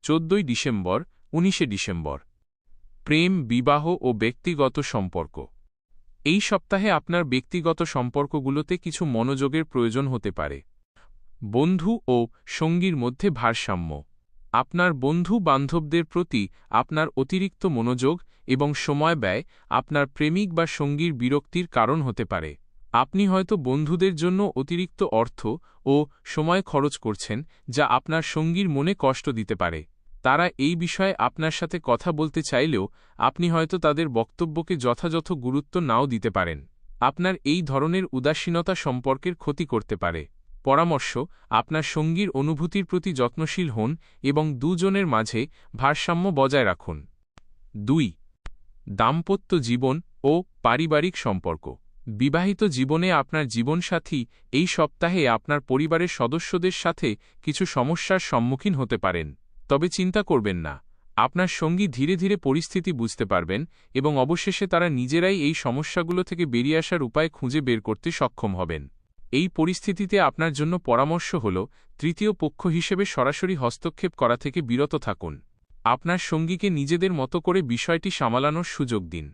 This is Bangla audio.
14 ডিসেম্বর 19 ডিসেম্বর। প্রেম, বিবাহ ও ব্যক্তিগত সম্পর্ক। এই সপ্তাহে আপনার ব্যক্তিগত সম্পর্কগুলোতে কিছু মনোযোগের প্রয়োজন হতে পারে। বন্ধু ও সঙ্গীর মধ্যে ভারসাম্য। আপনার বন্ধু-বান্ধবদের প্রতি আপনার অতিরিক্ত মনোযোগ এবং সময় ব্যয় আপনার প্রেমিক বা সঙ্গীর বিরক্তির কারণ হতে পারে। আপনি হয়তো বন্ধুদের জন্য অতিরিক্ত অর্থ ও সময় খরচ করছেন, যা আপনার সঙ্গীর মনে কষ্ট দিতে পারে। তারা এই বিষয়ে আপনার সাথে কথা বলতে চাইলেও আপনি হয়তো তাদের বক্তব্যকে যথাযথ গুরুত্ব নাও দিতে পারেন। আপনার এই ধরনের উদাসীনতা সম্পর্কের ক্ষতি করতে পারে। পরামর্শ: আপনার সঙ্গীর অনুভূতির প্রতি যত্নশীল হন এবং দুজনের মাঝে ভারসাম্য বজায় রাখুন। 2. দাম্পত্য জীবন ও পারিবারিক সম্পর্ক। বিবাহিত জীবনে আপনার জীবনসাথী এই সপ্তাহে আপনার পরিবারের সদস্যদের সাথে কিছু সমস্যার সম্মুখীন হতে পারেন। তবে চিন্তা করবেন না, আপনার সঙ্গী ধীরে ধীরে পরিস্থিতি বুঝতে পারবেন এবং অবশেষে তারা নিজেরাই এই সমস্যাগুলো থেকে বেরিয়ে আসার উপায় খুঁজে বের করতে সক্ষম হবেন। এই পরিস্থিতিতে আপনার জন্য পরামর্শ হল, তৃতীয় পক্ষ হিসেবে সরাসরি হস্তক্ষেপ করা থেকে বিরত থাকুন। আপনার সঙ্গীকে নিজেদের মতো করে বিষয়টি সামলানোর সুযোগ দিন।